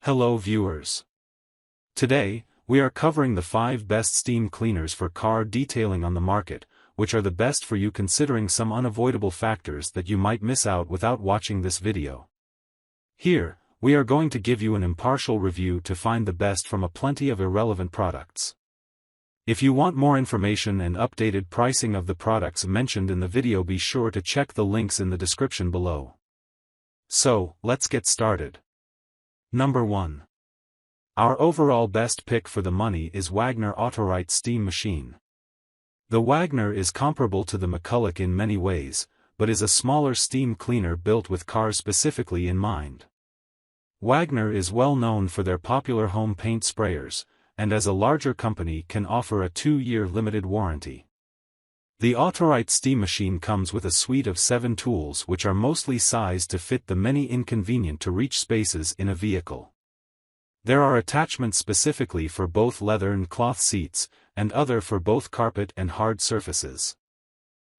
Hello viewers. Today, we are covering the 5 best steam cleaners for car detailing on the market, which are the best for you considering some unavoidable factors that you might miss out without watching this video. Here, we are going to give you an impartial review to find the best from a plenty of irrelevant products. If you want more information and updated pricing of the products mentioned in the video, be sure to check the links in the description below. So, let's get started. Number 1. Our overall best pick for the money is Wagner AutoRight Steam Machine. The Wagner is comparable to the McCulloch in many ways, but is a smaller steam cleaner built with cars specifically in mind. Wagner is well known for their popular home paint sprayers, and as a larger company can offer a 2-year limited warranty. The AutoRight Steam Machine comes with a suite of 7 tools which are mostly sized to fit the many inconvenient-to-reach spaces in a vehicle. There are attachments specifically for both leather and cloth seats, and other for both carpet and hard surfaces.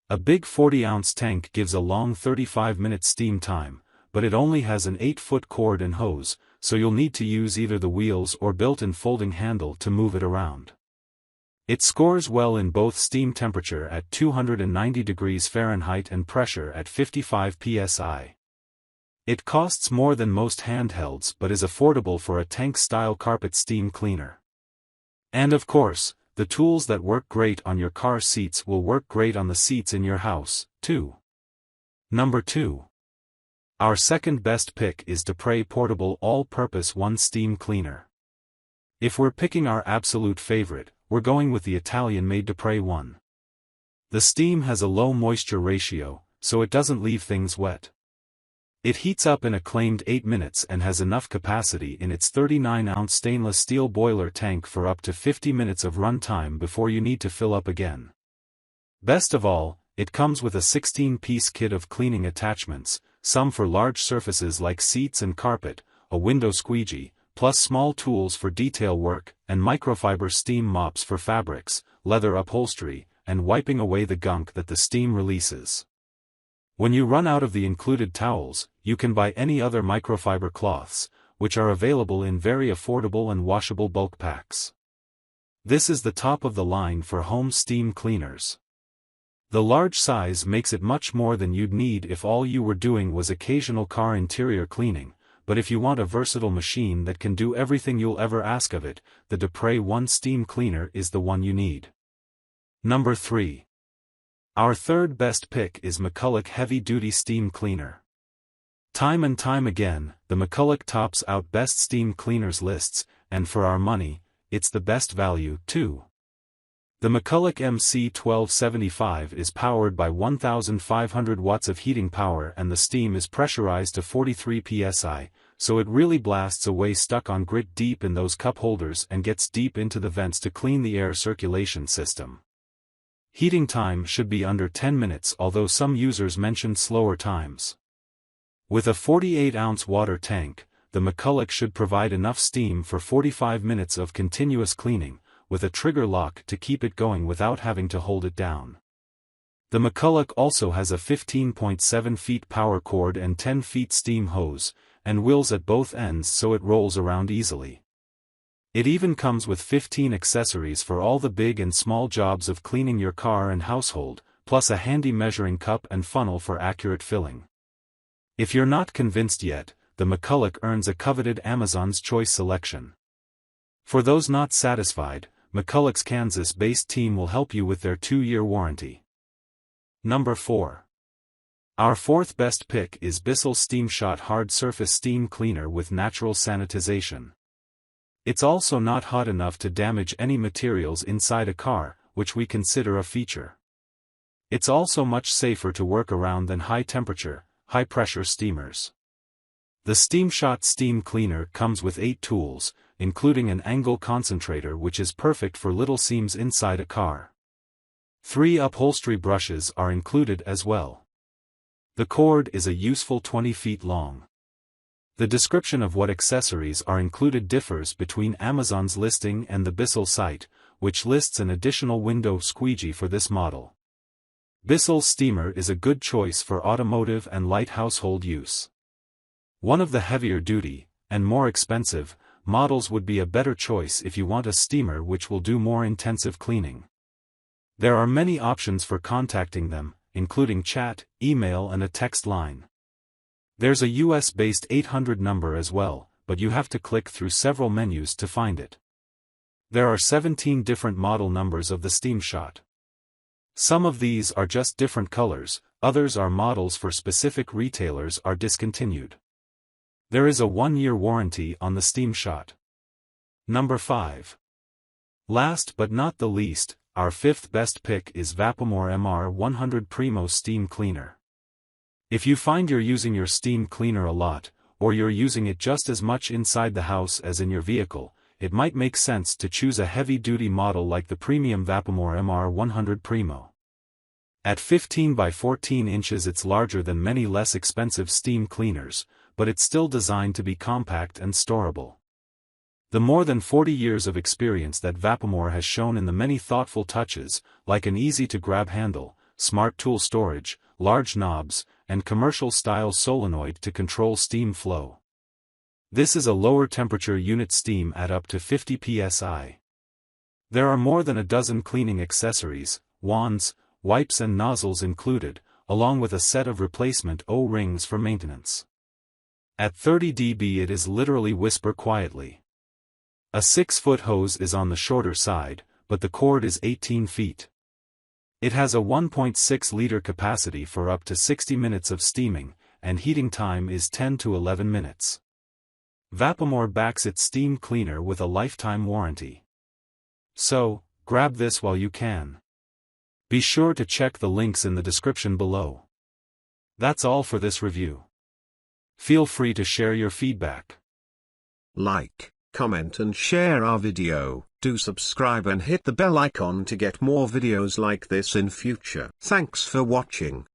A big 40-ounce tank gives a long 35-minute steam time, but it only has an 8-foot cord and hose, so you'll need to use either the wheels or built-in folding handle to move it around. It scores well in both steam temperature at 290 degrees Fahrenheit and pressure at 55 psi. It costs more than most handhelds but is affordable for a tank-style carpet steam cleaner. And of course, the tools that work great on your car seats will work great on the seats in your house, too. Number 2. Our second best pick is Dupray Portable All-Purpose 1 Steam Cleaner. If we're picking our absolute favorite, we're going with the Italian-made Dupray 1. The steam has a low moisture ratio, so it doesn't leave things wet. It heats up in a claimed 8 minutes and has enough capacity in its 39-ounce stainless steel boiler tank for up to 50 minutes of run time before you need to fill up again. Best of all, it comes with a 16-piece kit of cleaning attachments, some for large surfaces like seats and carpet, a window squeegee, plus small tools for detail work, and microfiber steam mops for fabrics, leather upholstery, and wiping away the gunk that the steam releases. When you run out of the included towels, you can buy any other microfiber cloths, which are available in very affordable and washable bulk packs. This is the top of the line for home steam cleaners. The large size makes it much more than you'd need if all you were doing was occasional car interior cleaning, but if you want a versatile machine that can do everything you'll ever ask of it, the Dupray 1 Steam Cleaner is the one you need. Number 3. Our third best pick is McCulloch Heavy Duty Steam Cleaner. Time and time again, the McCulloch tops out best steam cleaners lists, and for our money, it's the best value, too. The McCulloch MC1275 is powered by 1,500 watts of heating power and the steam is pressurized to 43 psi, so it really blasts away stuck-on grit deep in those cup holders and gets deep into the vents to clean the air circulation system. Heating time should be under 10 minutes, although some users mentioned slower times. With a 48-ounce water tank, the McCulloch should provide enough steam for 45 minutes of continuous cleaning, with a trigger lock to keep it going without having to hold it down. The McCulloch also has a 15.7 feet power cord and 10 feet steam hose, and wheels at both ends so it rolls around easily. It even comes with 15 accessories for all the big and small jobs of cleaning your car and household, plus a handy measuring cup and funnel for accurate filling. If you're not convinced yet, the McCulloch earns a coveted Amazon's Choice selection. For those not satisfied, McCulloch's Kansas-based team will help you with their 2-year warranty. Number 4. Our fourth best pick is Bissell SteamShot Hard Surface Steam Cleaner with Natural Sanitization. It's also not hot enough to damage any materials inside a car, which we consider a feature. It's also much safer to work around than high-temperature, high-pressure steamers. The SteamShot Steam Cleaner comes with 8 tools, including an angle concentrator which is perfect for little seams inside a car. 3 upholstery brushes are included as well. The cord is a useful 20 feet long. The description of what accessories are included differs between Amazon's listing and the Bissell site, which lists an additional window squeegee for this model. Bissell's steamer is a good choice for automotive and light household use. One of the heavier-duty, and more expensive, models would be a better choice if you want a steamer which will do more intensive cleaning. There are many options for contacting them, including chat, email and a text line. There's a US-based 800 number as well, but you have to click through several menus to find it. There are 17 different model numbers of the SteamShot. Some of these are just different colors, others are models for specific retailers are discontinued. There is a 1-year warranty on the SteamShot. Number 5. Last but not the least, our 5th best pick is Vapamore MR 100 Primo Steam Cleaner. If you find you're using your steam cleaner a lot, or you're using it just as much inside the house as in your vehicle, it might make sense to choose a heavy-duty model like the premium Vapamore MR 100 Primo. At 15 by 14 inches it's larger than many less expensive steam cleaners, but it's still designed to be compact and storable. The more than 40 years of experience that Vapamore has shown in the many thoughtful touches, like an easy-to-grab handle, smart tool storage, large knobs, and commercial-style solenoid to control steam flow. This is a lower-temperature unit steam at up to 50 psi. There are more than a dozen cleaning accessories, wands, wipes and nozzles included, along with a set of replacement O-rings for maintenance. At 30 dB it is literally whisper quietly. A 6-foot hose is on the shorter side, but the cord is 18 feet. It has a 1.6-liter capacity for up to 60 minutes of steaming, and heating time is 10 to 11 minutes. Vapamore backs its steam cleaner with a lifetime warranty. So, grab this while you can. Be sure to check the links in the description below. That's all for this review. Feel free to share your feedback. Like, comment and share our video. Do subscribe and hit the bell icon to get more videos like this in future. Thanks for watching.